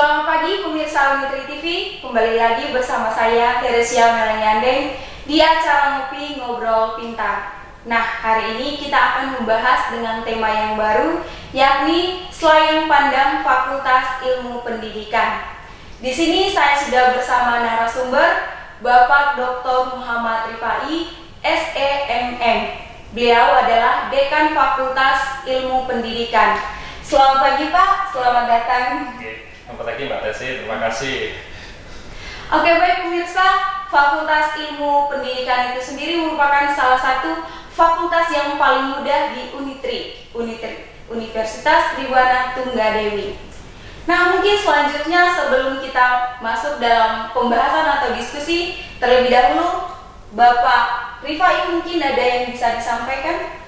Selamat pagi pemirsa Unitri TV, kembali lagi bersama saya Teresia Melanyandeng di acara Ngopi Ngobrol Pintar. Nah, hari ini kita akan membahas dengan tema yang baru, yakni Selayang Pandang Fakultas Ilmu Pendidikan. Di sini saya sudah bersama narasumber Bapak Dr. Muhammad Rifai, SEMM. Beliau adalah Dekan Fakultas Ilmu Pendidikan. Selamat pagi Pak, selamat datang. Selamat pagi Mbak Desi, terima kasih. Oke, baik pemirsa, Fakultas Ilmu Pendidikan itu sendiri merupakan salah satu fakultas yang paling mudah di Unitri, Universitas Tribuana Tunggadewi. Nah, mungkin selanjutnya sebelum kita masuk dalam pembahasan atau diskusi, terlebih dahulu Bapak Rifai mungkin ada yang bisa disampaikan?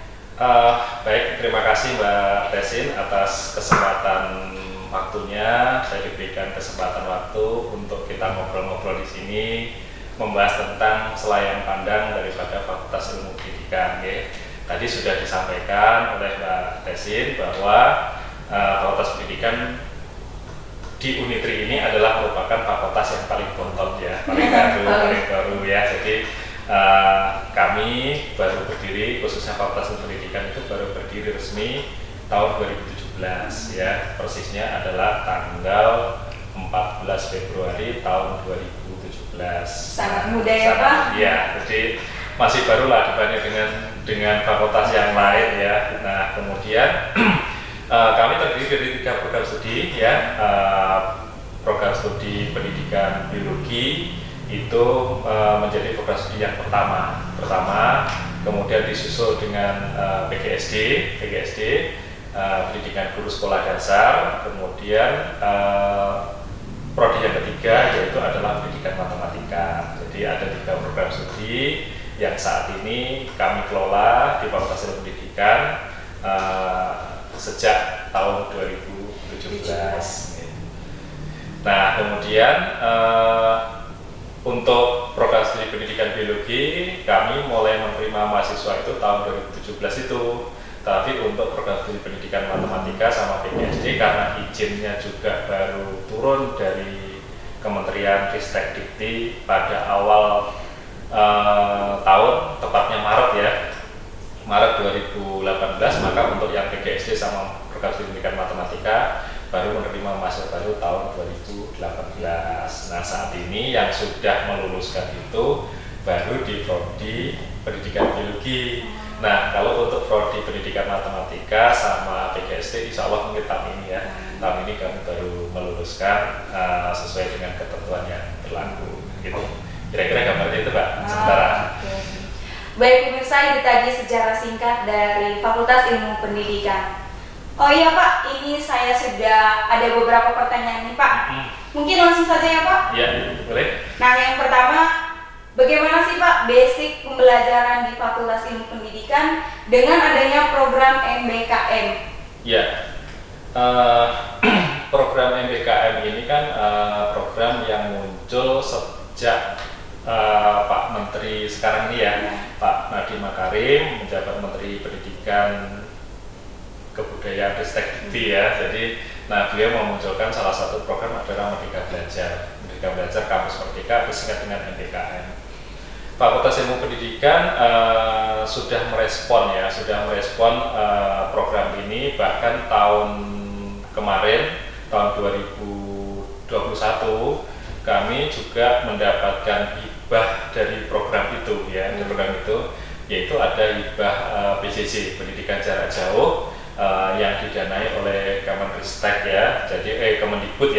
Baik, terima kasih Mbak Desin atas kesempatan waktunya. Saya diberikan kesempatan waktu untuk kita ngobrol-ngobrol di sini, membahas tentang selayang pandang daripada Fakultas Ilmu Pendidikan. Tadi sudah disampaikan oleh Mbak Desin bahwa Fakultas Pendidikan di Unitri ini adalah merupakan fakultas yang paling bontot ya, paling baru ya. Jadi kami baru berdiri, khususnya Fakultas Ilmu Pendidikan itu baru berdiri resmi tahun 2017 ya, persisnya adalah tanggal 14 Februari tahun 2017. Sangat muda ya Pak? Iya, jadi masih baru lah dibanding dengan fakultas yang lain ya. Nah, kemudian kami terdiri dari 3 program studi ya. Program studi pendidikan biologi itu menjadi program studi yang pertama, kemudian disusul dengan PGSD, pendidikan guru sekolah dasar, kemudian prodi yang ketiga yaitu adalah pendidikan matematika. Jadi ada 3 program studi yang saat ini kami kelola di Fakultas Ilmu Pendidikan sejak tahun 2017. Nah, kemudian untuk program studi pendidikan biologi kami mulai menerima mahasiswa itu tahun 2017 itu. Tapi untuk program studi pendidikan matematika sama PGSD karena izinnya juga baru turun dari Kementerian Ristek Dikti pada awal tahun, tepatnya Maret ya, Maret 2018, maka untuk yang PGSD sama program studi pendidikan matematika baru menerima mahasiswa baru tahun 2018. Nah, saat ini yang sudah meluluskan itu baru di prodi pendidikan biologi. Nah, kalau untuk prodi pendidikan matematika sama PGSD, insya Allah mungkin tahun ini ya, tahun ini kami baru meluluskan sesuai dengan ketentuan yang berlaku. Gitu. Kira-kira gambarnya itu Pak, sementara. Okay. Baik pemirsa, itu tadi sejarah singkat dari Fakultas Ilmu Pendidikan. Oh iya Pak, ini saya sudah ada beberapa pertanyaan nih Pak. Mungkin langsung saja ya Pak? Iya, boleh. Nah, yang pertama, bagaimana sih Pak basic pembelajaran di Fakultas Ilmu Pendidikan dengan adanya program MBKM? Ya, program MBKM ini kan program yang muncul sejak Pak Menteri sekarang ini ya, Pak Nadiem Makarim menjabat Menteri Pendidikan Kebudayaan Ristek Dikti ya. Jadi, beliau memunculkan salah satu program adalah Merdeka Belajar Kampus Merdeka, bersingkat dengan MBKM. Fakultas Ilmu Pendidikan sudah merespon program ini, bahkan tahun kemarin, tahun 2021 kami juga mendapatkan hibah dari program itu ya, yaitu ada hibah PJJ, Pendidikan Jarak Jauh, yang didanai oleh Kemenristek ya, jadi Kemendikbud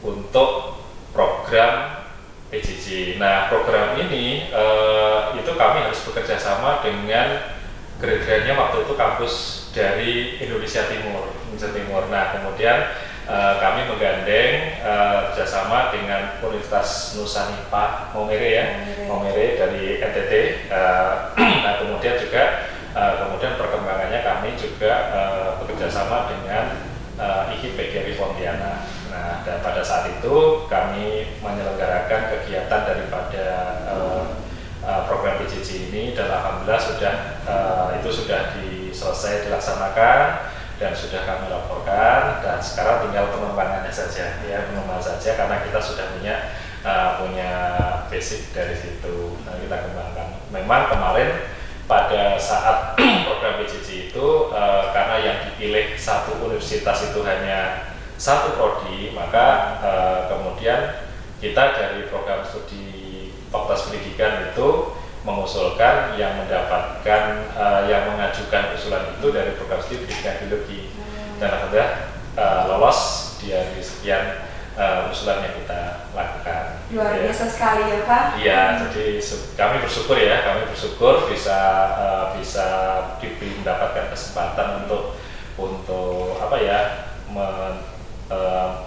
untuk program PJJ. Nah, program ini itu kami harus bekerja sama dengan gerejanya waktu itu kampus dari Indonesia Timur. Nah, kemudian kami menggandeng kerjasama dengan Universitas Nusa Nipah Maumere dari NTT. Nah, kemudian juga perkembangannya kami juga bekerja sama dengan IKIP PGRI Pontianak. Nah, dan pada saat itu kami menyelenggarakan kegiatan daripada program PJJ ini, dan alhamdulillah sudah dilaksanakan dan sudah kami laporkan, dan sekarang tinggal pengembangannya saja ya, pengembangan saja karena kita sudah punya basic dari situ. Nah, kita kembangkan. Memang kemarin pada saat program PJJ itu karena yang dipilih satu universitas itu hanya satu prodi, maka kemudian kita dari program studi Fakultas Pendidikan itu mengusulkan yang mendapatkan yang mengajukan usulan itu dari program studi pendidikan biologi, dan alhamdulillah lolos dari sekian usulan yang kita lakukan. Luar biasa sekali ya Pak. Iya, jadi kami bersyukur bisa mendapatkan kesempatan untuk apa ya,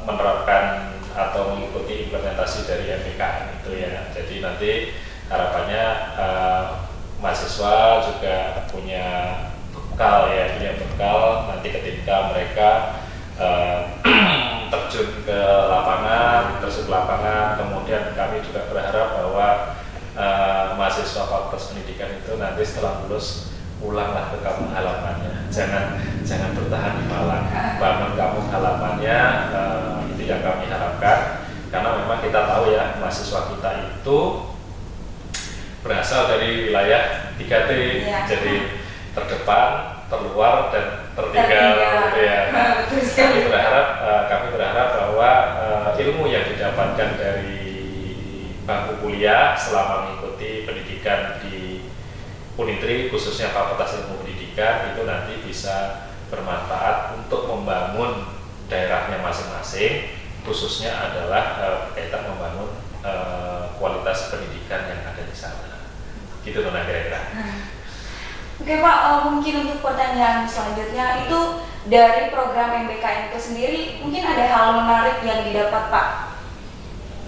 menerapkan atau mengikuti implementasi dari MBKM itu ya. Jadi nanti harapannya mahasiswa juga punya bekal nanti ketika mereka terjun ke lapangan, kemudian kami juga berharap bahwa mahasiswa Fakultas Pendidikan itu nanti setelah lulus pulanglah ke kampung halamannya, jangan bertahan di Malang, bangun kampung halamannya. Itu yang kami harapkan, karena memang kita tahu ya, mahasiswa kita itu berasal dari wilayah 3T, ya. Jadi terdepan, terluar, dan tertinggal. Ya. Nah, kami berharap bahwa ilmu yang didapatkan dari bangku kuliah selama mengikuti pendidikan di Unitri, khususnya Fakultas Ilmu Pendidikan, itu nanti bisa bermanfaat untuk membangun daerahnya masing-masing, khususnya adalah berkaitan membangun kualitas pendidikan yang ada di sana. Gitu Nona kira-kira. Oke Pak, mungkin untuk pertanyaan selanjutnya itu dari program MBKM itu sendiri mungkin ada hal menarik yang didapat Pak?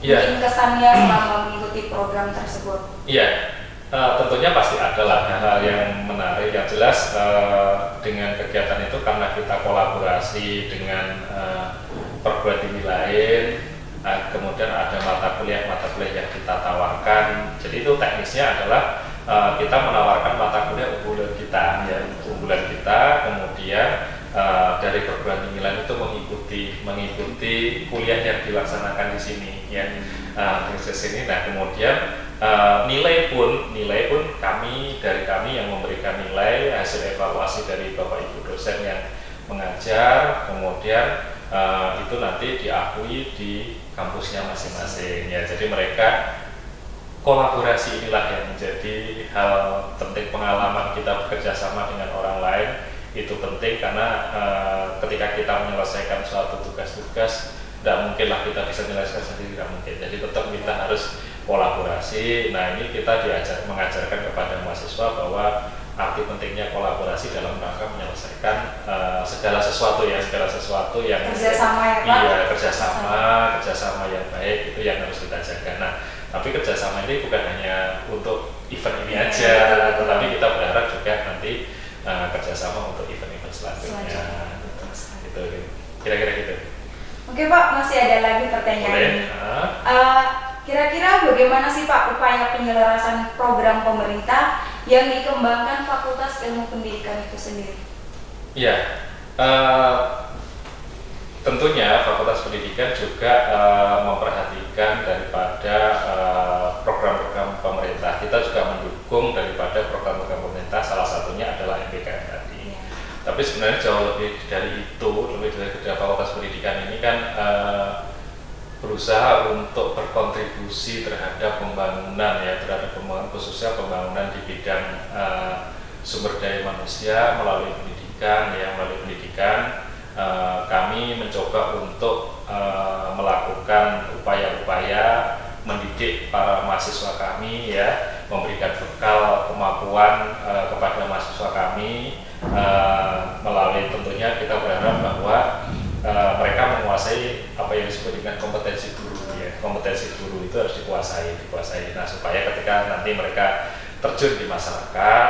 Iya. Mungkin kesannya selama mengikuti program tersebut? Iya, tentunya pasti ada lah hal yang menarik. Yang jelas dengan kegiatan itu karena kita kolaborasi dengan perguruan tinggi lain, kemudian ada mata kuliah yang kita tawarkan. Jadi itu teknisnya adalah kita menawarkan mata kuliah unggulan kita, kemudian dari perguruan tinggi lain itu mengikuti kuliah yang dilaksanakan di sini ya, di sini. Nah kemudian nilai pun kami yang memberikan nilai hasil evaluasi dari Bapak Ibu dosen yang mengajar, kemudian itu nanti diakui di kampusnya masing-masing ya. Jadi mereka kolaborasi inilah yang menjadi hal penting. Pengalaman kita bekerja sama dengan orang lain itu penting, karena ketika kita menyelesaikan suatu tugas-tugas, tidak mungkinlah kita bisa menyelesaikan sendiri, tidak mungkin. Jadi tetap kita harus kolaborasi. Nah ini kita mengajarkan kepada mahasiswa bahwa arti pentingnya kolaborasi dalam rangka menyelesaikan segala sesuatu yang kerjasama ya Pak? Iya, kerjasama yang baik itu yang harus kita jaga. Nah, tapi kerjasama ini bukan hanya untuk event ini aja, tetapi kita berharap juga nanti kerjasama untuk event-event selanjutnya. Gitu, kira-kira gitu. Oke Pak, masih ada lagi pertanyaan. Kira-kira bagaimana sih Pak upaya penyelarasan program pemerintah yang dikembangkan Fakultas Ilmu Pendidikan itu sendiri? Iya, tentunya Fakultas Pendidikan juga memperhatikan daripada program-program pemerintah. Kita juga mendukung daripada program-program pemerintah, salah satunya adalah MBKM tadi. Tapi sebenarnya jauh lebih dari itu, lebih dari Fakultas Pendidikan ini kan berusaha untuk berkontribusi terhadap pembangunan ya, khususnya pembangunan di bidang sumber daya manusia melalui pendidikan ya. Melalui pendidikan kami mencoba untuk melakukan upaya-upaya mendidik para mahasiswa kami ya, memberikan bekal kemampuan kepada mahasiswa kami, melalui tentunya kita berharap bahwa mereka menguasai apa yang disebut dengan kompetensi guru ya. Kompetensi guru itu harus dikuasai. Nah, supaya ketika nanti mereka terjun di masyarakat,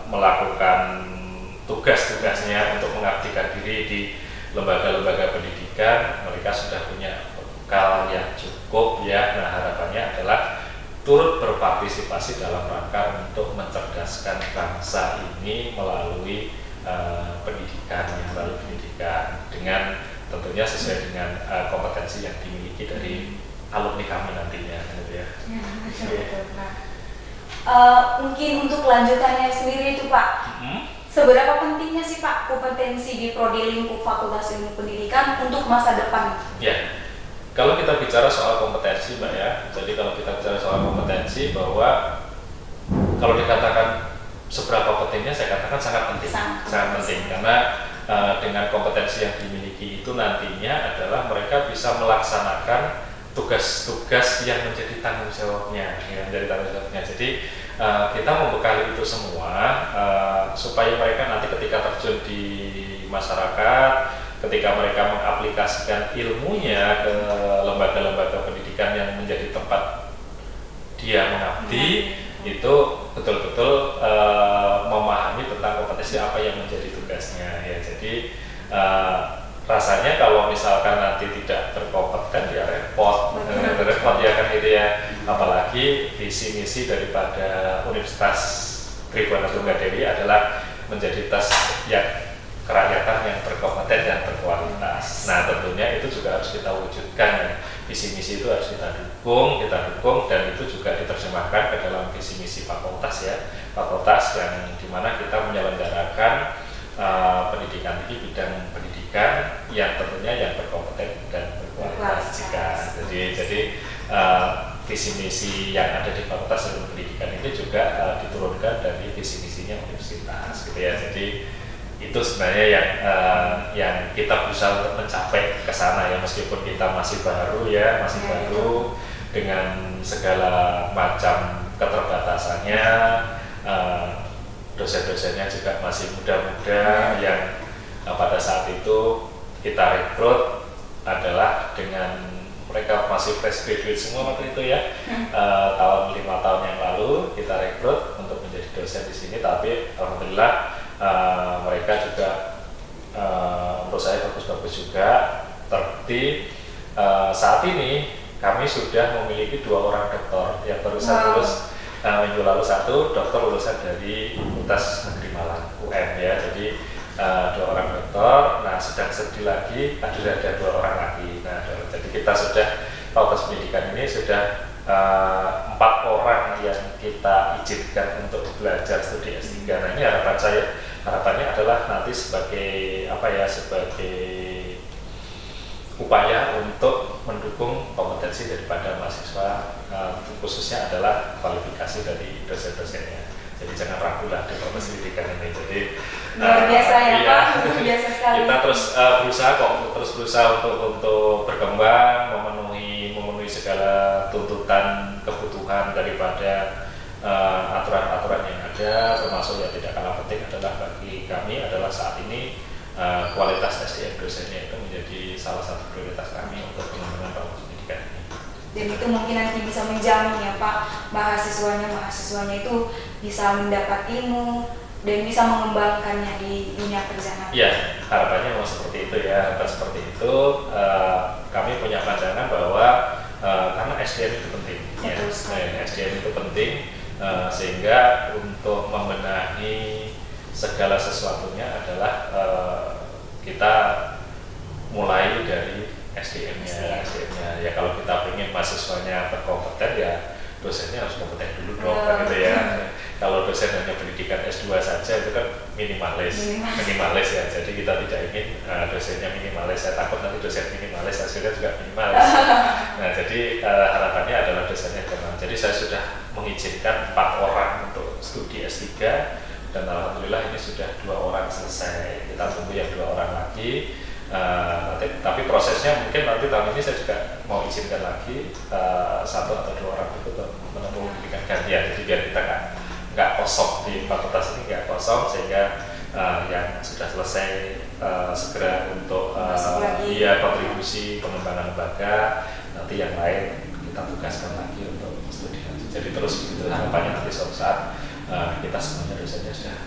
melakukan tugas-tugasnya untuk mengabdikan diri di lembaga-lembaga pendidikan, mereka sudah punya bekal yang cukup ya. Nah, harapannya adalah turut berpartisipasi dalam rangka untuk mencerdaskan bangsa ini melalui pendidikan yang melalui pendidikan dengan tentunya sesuai dengan kompetensi yang dimiliki dari alumni kami nantinya gitu ya. Betul. Nah, mungkin untuk kelanjutannya sendiri itu Pak, seberapa pentingnya sih Pak kompetensi di Prodi Lingkup Fakultas Ilmu Pendidikan untuk masa depan? Ya, kalau kita bicara soal kompetensi Mbak ya, jadi kalau kita bicara soal kompetensi bahwa kalau dikatakan seberapa pentingnya, saya katakan sangat penting, sangat penting karena dengan kompetensi yang dimiliki itu nantinya adalah mereka bisa melaksanakan tugas-tugas yang menjadi tanggung jawabnya, Jadi kita membekali itu semua supaya mereka nanti ketika terjun di masyarakat, ketika mereka mengaplikasikan ilmunya ke lembaga-lembaga pendidikan yang menjadi tempat dia mengabdi, itu betul-betul memahami tentang kompetensi apa yang menjadi tugasnya ya. Jadi rasanya kalau misalkan nanti tidak berkompeten ya repot ya kan gitu ya. Apalagi visi misi daripada Universitas Tribhuwana Tunggadewi adalah menjadi tes yang kerakyatan yang berkompeten dan berkualitas. Nah tentunya itu juga harus kita wujudkan ya. Visi misi itu harus kita dukung dan itu juga diterjemahkan ke dalam visi misi fakultas ya. Fakultas yang dimana kita menyelenggarakan pendidikan tinggi, bidang pendidikan yang tentunya yang berkompeten dan berkualitas jadi visi misi yang ada di Fakultas Ilmu Pendidikan ini juga diturunkan dari visi misinya universitas gitu ya. Jadi itu sebenarnya yang kita berusaha untuk mencapai ke sana ya, meskipun kita masih baru ya, baru dengan segala macam keterbatasannya, dosen-dosennya juga masih muda-muda yang pada saat itu kita rekrut adalah dengan mereka masih fresh graduate semua waktu itu ya. Tahun 5 tahun yang lalu kita rekrut untuk menjadi dosen di sini, tapi alhamdulillah mereka juga menurut saya bagus-bagus juga, terbukti saat ini kami sudah memiliki 2 orang doktor yang barusan lulus minggu lalu, 1 dokter lulusan dari Universitas Negeri Malang UM ya. Jadi 2 orang dokter. Nah sedang sedih lagi ada 2 orang lagi. Nah jadi kita sudah Fakultas Pendidikan ini sudah 4 orang yang kita izinkan untuk belajar studi S3. Nah ini harapannya adalah nanti sebagai sebagai upaya untuk mendukung kompetensi daripada mahasiswa, khususnya adalah kualifikasi dari dosen-dosennya. Jadi jangan ragu lah di Fakultas Pendidikan ini. Jadi luar biasa ya Pak, luar biasa sekali. Kita terus berusaha untuk berkembang, memenuhi segala tuntutan kebutuhan daripada aturan-aturan yang ada, termasuk yang tidak kalah penting adalah bagi kami adalah saat ini kualitas SDM dosennya itu menjadi salah satu prioritas kami untuk pengembangan Fakultas Pendidikan ini. Dan itu mungkin nanti bisa menjamin ya Pak, mahasiswanya itu bisa mendapat ilmu dan bisa mengembangkannya di dunia kerja nanti. Iya, harapannya mau seperti itu ya. Harapan seperti itu, kami punya pandangan bahwa karena SDM itu penting, ya. SDM itu penting sehingga untuk membenahi segala sesuatunya adalah kita mulai dari SDM-nya. Ya kalau kita ingin mahasiswanya berkompeten ya dosennya harus kompeten dulu dong, gitu ya. Kalau dosen hanya pendidikan S2 saja itu kan minimalis ya. Jadi kita tidak ingin dosennya minimalis. Saya takut nanti dosen minimalis hasilnya juga minimalis. Nah jadi harapannya adalah dosennya keren. Jadi saya sudah mengizinkan 4 orang untuk studi S3 dan alhamdulillah ini sudah 2 orang selesai. Kita tunggu yang 2 orang lagi. Tapi prosesnya mungkin nanti tahun ini saya juga mau izinkan lagi 1 atau 2 orang itu menempuh pendidikan gantian, jadi biar kita nggak kosong di fakultas ini, nggak kosong sehingga yang sudah selesai segera untuk kontribusi pengembangan lembaga, nanti yang lain kita tugaskan lagi untuk studi lanjut. Jadi terus begitu harapannya nanti suatu saat kita semuanya dosennya sudah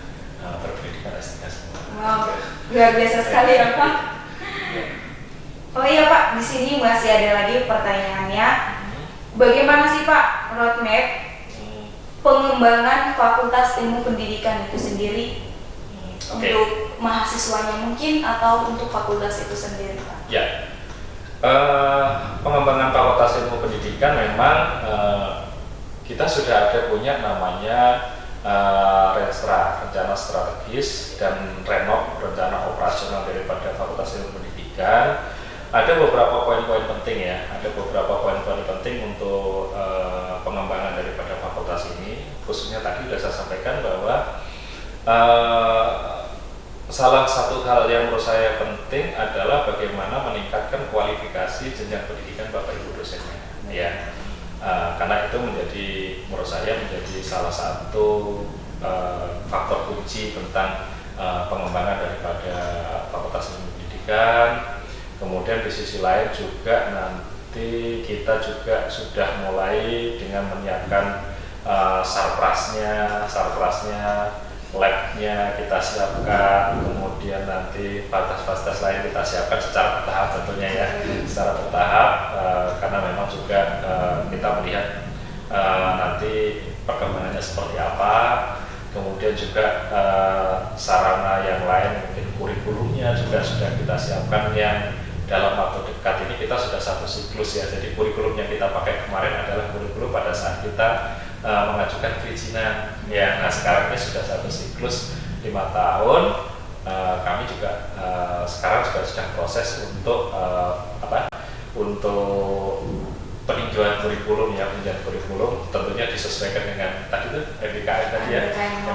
berpendidikan S3 semua. Wow, luar biasa sekali ya Pak. Oh iya Pak, di sini masih ada lagi pertanyaannya. Bagaimana sih Pak roadmap pengembangan Fakultas Ilmu Pendidikan itu sendiri? Oke. untuk mahasiswanya mungkin atau untuk fakultas itu sendiri, Pak? Ya, pengembangan Fakultas Ilmu Pendidikan memang kita sudah ada punya namanya Renstra, rencana strategis, dan Renov, rencana operasional daripada Fakultas Ilmu Pendidikan. Ada beberapa poin-poin penting ya, ada beberapa poin-poin penting untuk pengembangan daripada fakultas ini. Khususnya tadi sudah saya sampaikan bahwa salah satu hal yang menurut saya penting adalah bagaimana meningkatkan kualifikasi jenjang pendidikan Bapak Ibu dosennya, ya. Karena itu menurut saya menjadi salah satu faktor kunci tentang pengembangan daripada Fakultas Ilmu Pendidikan. Kemudian di sisi lain juga nanti kita juga sudah mulai dengan menyiapkan sarprasnya, labnya kita siapkan, kemudian nanti fasilitas lain kita siapkan secara bertahap tentunya ya, secara bertahap karena memang juga kita melihat nanti perkembangannya seperti apa. Kemudian juga sarana yang lain, mungkin kurikulumnya juga sudah kita siapkan yang dalam waktu dekat ini kita sudah satu siklus ya. Jadi kurikulum yang kita pakai kemarin adalah kurikulum pada saat kita mengajukan perizinan ya. Nah sekarang ini sudah satu siklus 5 tahun. Kami juga sekarang juga sedang proses untuk untuk peninjauan kurikulum ya, peninjauan kurikulum tentunya disesuaikan dengan tadi itu MBKM tadi ya,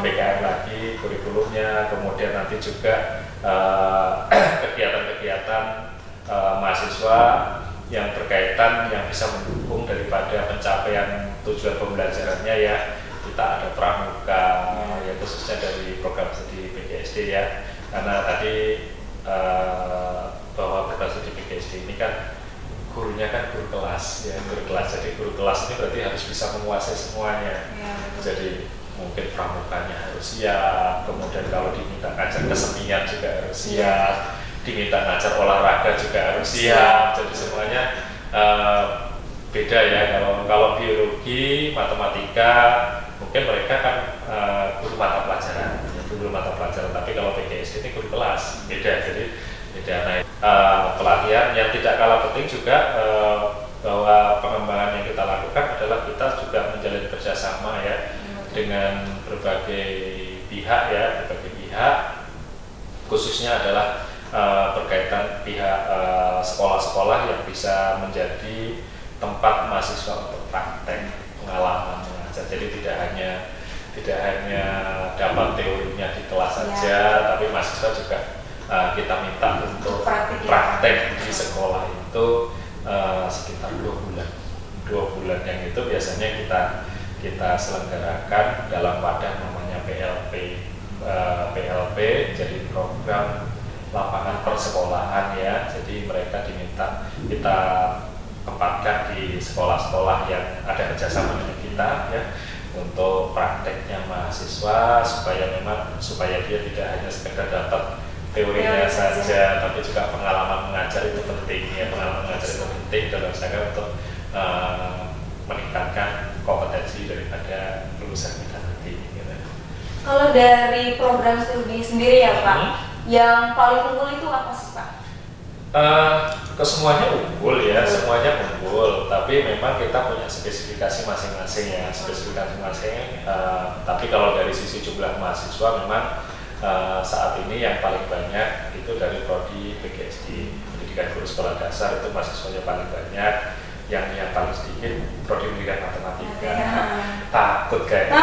MBKM lagi kurikulumnya. Kemudian nanti juga kegiatan-kegiatan mahasiswa yang berkaitan yang bisa mendukung daripada pencapaian tujuan pembelajarannya ya. Kita ada pramuka ya, khususnya dari program studi PGSD ya, karena tadi bahwa program studi PGSD ini kan gurunya kan guru kelas ya, guru kelas. Jadi guru kelas ini berarti harus bisa menguasai semuanya ya. Jadi mungkin pramukanya harus siap, kemudian kalau diminta ngajar kesenian juga harus siap, diminta ngajar olahraga juga harus siap. Jadi semuanya beda ya. Kalau biologi, matematika mungkin mereka kan guru mata pelajaran, tapi kalau PGSD ini guru kelas, beda. Jadi beda. Nah, pelatihan yang tidak kalah penting juga bahwa pengembangan yang kita lakukan adalah kita juga menjalin kerjasama ya dengan berbagai pihak ya, khususnya adalah berkaitan pihak sekolah-sekolah yang bisa menjadi tempat mahasiswa untuk praktek pengalaman mengajar. Jadi tidak hanya dapat teorinya di kelas saja, tapi mahasiswa juga kita minta untuk praktek di sekolah itu sekitar 2 bulan yang itu biasanya kita selenggarakan dalam wadah namanya PLP, jadi program lapangan persekolahan ya. Jadi mereka diminta kita tempatkan di sekolah-sekolah yang ada kerjasama dengan kita ya, untuk prakteknya mahasiswa supaya dia tidak hanya sekedar dapat teorinya saja, tapi juga pengalaman mengajar itu penting ya. Pengalaman mengajar itu penting dalam rangka untuk meningkatkan kompetensi daripada lulusan kita nanti gitu. Kalau dari program studi sendiri ya Pak, yang paling unggul itu apa sih Pak? Kesemuanya unggul ya, semuanya unggul, tapi memang kita punya spesifikasi masing-masing ya, tapi kalau dari sisi jumlah mahasiswa memang saat ini yang paling banyak itu dari prodi PGSD, pendidikan guru sekolah dasar, itu mahasiswanya paling banyak. Yang paling sedikit prodi pendidikan matematika. Takut kayaknya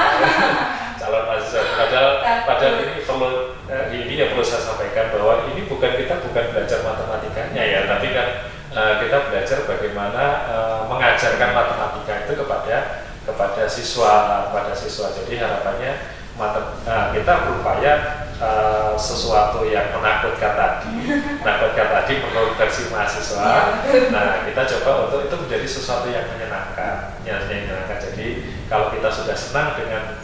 calon mahasiswa. Padahal ini perlu saya sampaikan bahwa ini kita bukan belajar matematikanya ya, tapi kan kita belajar bagaimana mengajarkan matematika itu kepada siswa. Jadi harapannya kita berupaya sesuatu yang menakutkan tadi menurut versi mahasiswa. Nah, kita coba untuk itu menjadi sesuatu yang menyenangkan. Jadi kalau kita sudah senang dengan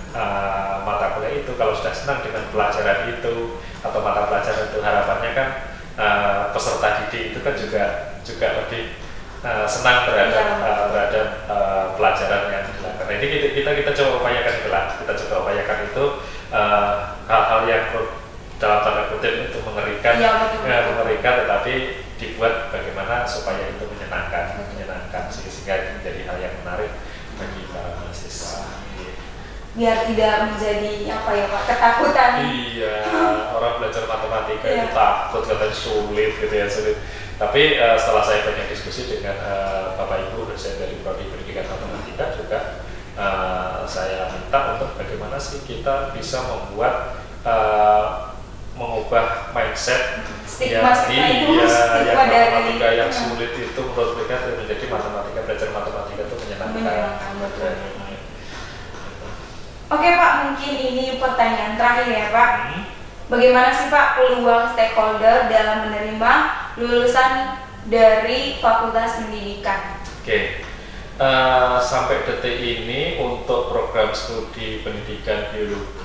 mata kuliah itu, kalau sudah senang dengan pelajaran itu atau mata pelajaran itu, harapannya kan peserta didik itu kan juga lebih senang terhadap pelajaran yang dilakukan. Nah, ini kita coba upayakan itu hal-hal yang dalam tanda kutip itu mengerikan, Iya, betul. mengerikan, tetapi dibuat bagaimana supaya itu menyenangkan, sehingga menjadi hal yang menarik bagi para mahasiswa. Biar tidak menjadi apa ya Pak, ketakutan. Iya, orang belajar matematika itu takut, katanya sulit gitu ya, sulit. Tapi setelah saya banyak diskusi dengan Bapak Ibu dosen dari Prodi Pendidikan Matematika juga, saya minta untuk bagaimana sih kita bisa membuat mengubah mindset Stigma itu, yang stigma dari matematika yang sulit itu menurut mereka menjadi belajar matematika itu menyenangkan. Betul. Oke Pak, mungkin ini pertanyaan terakhir ya Pak. Bagaimana sih Pak peluang stakeholder dalam menerima lulusan dari Fakultas Pendidikan? Oke. Sampai detik ini untuk program studi pendidikan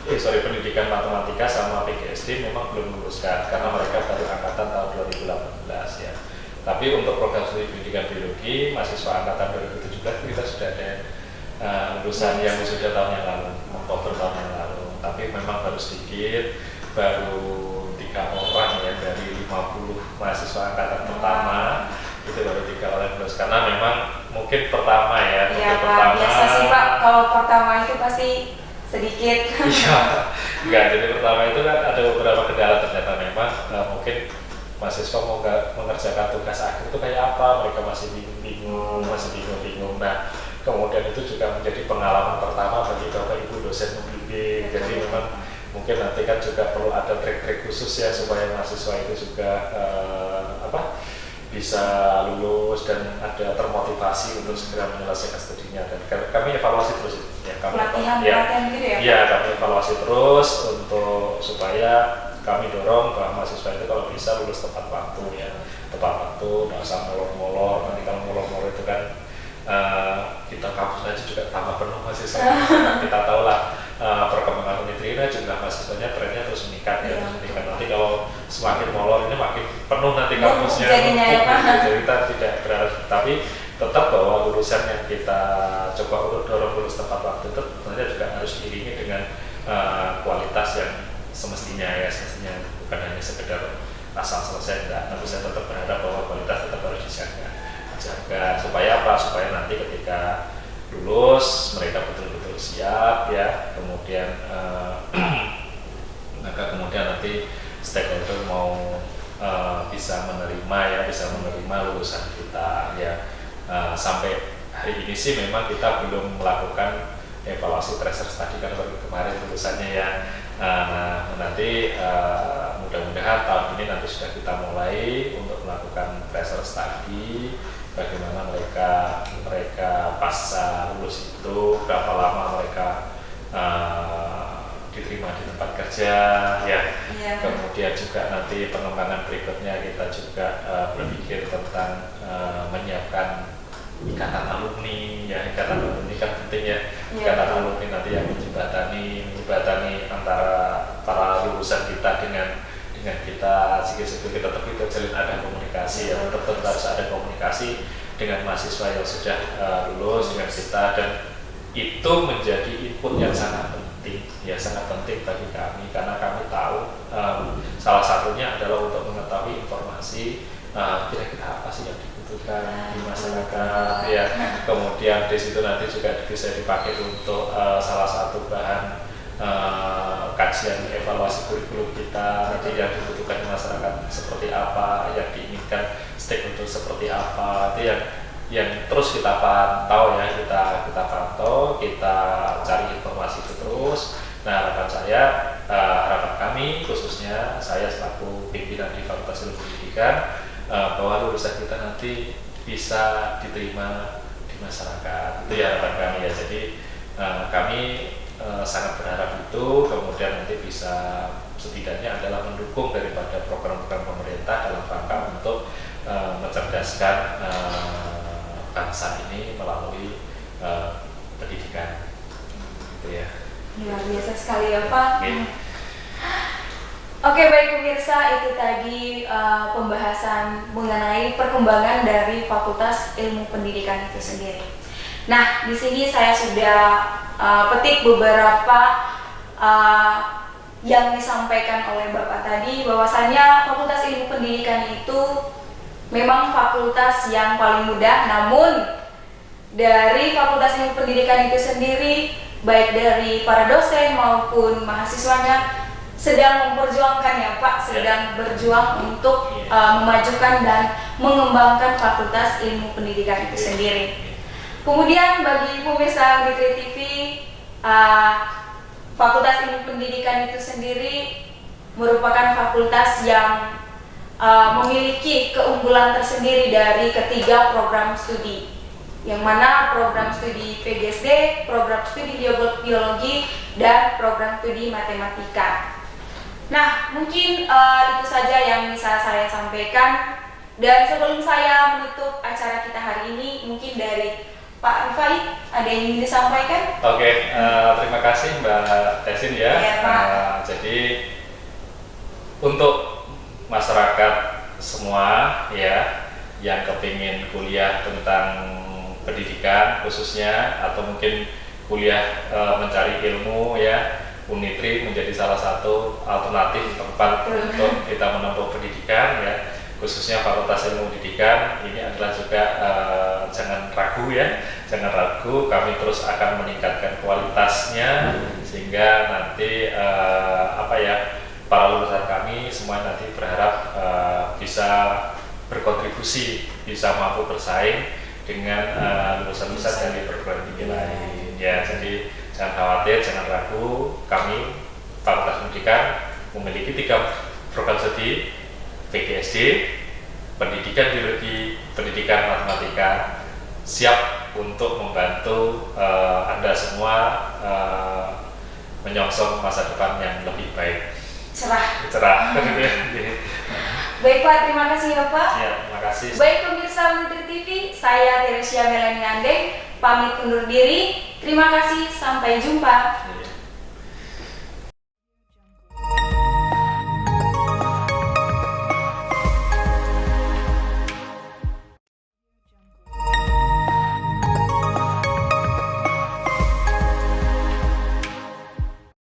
pendidikan matematika sama PGSD memang belum luluskan karena mereka baru angkatan tahun 2018 ya. Tapi untuk program studi pendidikan biologi mahasiswa angkatan 2017 kita sudah ada lulusan yang sudah tahun yang lalu, Oktober tahun yang lalu. Tapi memang baru sedikit, baru 3 orang ya dari 50 mahasiswa angkatan pertama. Itu baru 3 orang lulus karena memang mungkin pertama ya. Iya Pak, biasa sih Pak kalau pertama itu pasti sedikit. Iya, enggak, jadi pertama itu kan ada beberapa kendala ternyata memang mungkin mahasiswa mau mengerjakan tugas akhir itu kayak apa, mereka masih bingung. Nah, kemudian itu juga menjadi pengalaman pertama bagi Bapak Ibu dosen membimbing. Jadi memang mungkin nanti kan juga perlu ada trik-trik khusus ya supaya mahasiswa itu juga bisa lulus dan ada termotivasi untuk segera menyelesaikan studinya. Dan kami evaluasi terus ya, pelatihan gitu ya? Iya, kami evaluasi terus untuk supaya kami dorong bahwa mahasiswa itu kalau bisa lulus tepat waktu ya, tepat waktu, nggak usah molor-molor. Nanti kalau molor-molor itu kan kita kampus aja juga tambah penuh mahasiswa. Kita tahu lah perkembangan Unitrina jumlah mahasiswanya trennya terus meningkat ya. Nanti kalau semakin molor ini makin penuh nanti kampusnya. Jadi kita tidak berharap, tapi tetap bahwa lulusan yang kita coba untuk dorong lulus tepat waktu itu tentunya juga harus diiringi dengan kualitas yang semestinya bukan hanya sekedar asal selesai enggak, tapi saya tetap berharap bahwa kualitas tetap harus dijaga supaya apa? Supaya nanti ketika lulus mereka betul-betul siap ya, kemudian maka kemudian nanti stakeholder mau bisa menerima lulusan kita ya. Sampai hari ini sih memang kita belum melakukan evaluasi tracer study kan baru kemarin lulusannya ya. Nanti mudah-mudahan tahun ini nanti sudah kita mulai untuk melakukan tracer study, bagaimana mereka pasca lulus itu berapa lama mereka diterima di tempat kerja ya. Kemudian juga nanti pengembangan berikutnya kita juga berpikir tentang menyiapkan ikatan alumni ya. Ikatan alumni kan penting ya. Ikatan alumni nanti yang menjembatani antara para lulusan kita dengan kita kita tetap kita jalin ada komunikasi ya, tetap harus ada komunikasi dengan mahasiswa yang sudah lulus dengan kita, dan itu menjadi input yang sangat penting ya, sangat penting bagi kami karena kami tahu salah satunya adalah untuk mengetahui informasi kira-kira apa sih yang dibutuhkan di masyarakat ya. Kemudian di situ nanti juga bisa dipakai untuk salah satu bahan kajian evaluasi kurikulum kita, nanti yang dibutuhkan masyarakat seperti apa, yang diinginkan stakeholder seperti apa, itu yang terus kita pantau ya, kita pantau, kita cari informasi itu terus. Nah, harapan kami khususnya saya selaku pimpinan di Fakultas Ilmu Pendidikan bahwa lulusan kita nanti bisa diterima di masyarakat, itu ya harapan kami ya. Jadi kami sangat berharap itu kemudian nanti bisa setidaknya adalah mendukung daripada program-program pemerintah dalam rangka untuk mencerdaskan bangsa ini melalui pendidikan, gitu ya. Luar biasa sekali ya Pak. Oke, baik pemirsa, itu tadi pembahasan mengenai perkembangan dari Fakultas Ilmu Pendidikan itu sendiri. Nah, di sini saya sudah petik beberapa yang disampaikan oleh Bapak tadi, bahwasannya Fakultas Ilmu Pendidikan itu memang fakultas yang paling mudah, namun dari Fakultas Ilmu Pendidikan itu sendiri, baik dari para dosen maupun mahasiswanya sedang memperjuangkan ya Pak, sedang berjuang untuk memajukan dan mengembangkan Fakultas Ilmu Pendidikan itu sendiri. Kemudian bagi pemirsa Unitri TV, Fakultas Ilmu Pendidikan itu sendiri merupakan fakultas yang memiliki keunggulan tersendiri dari ketiga program studi, yang mana program studi PGSD, program studi biologi, dan program studi matematika. Nah, mungkin itu saja yang bisa saya sampaikan. Dan sebelum saya menutup acara kita hari ini, mungkin dari Pak Rifai ada yang ingin disampaikan? Oke, terima kasih Mbak Tesin ya. Iya, Pak. Jadi untuk masyarakat semua ya yang kepingin kuliah tentang pendidikan khususnya, atau mungkin kuliah mencari ilmu ya, Unitri menjadi salah satu alternatif tempat untuk kita menempuh pendidikan ya, khususnya Fakultas Ilmu Pendidikan. Ini adalah juga jangan ragu ya, jangan ragu, kami terus akan meningkatkan kualitasnya sehingga nanti para lulusan kami semua nanti berharap bisa berkontribusi, bisa mampu bersaing dengan lulusan-lulusan dari perguruan tinggi lain ya. Jadi jangan khawatir, jangan ragu, kami Fakultas Pendidikan memiliki 3 program studi: PGSD, Pendidikan Biologi, Pendidikan Matematika, siap untuk membantu Anda semua menyongsong masa depan yang lebih baik. Cerah. Baik Pak, terima kasih ya Pak. Ya, terima kasih. Baik pemirsa Unitri TV, saya Teresia Melani Andeng pamit undur diri. Terima kasih, sampai jumpa.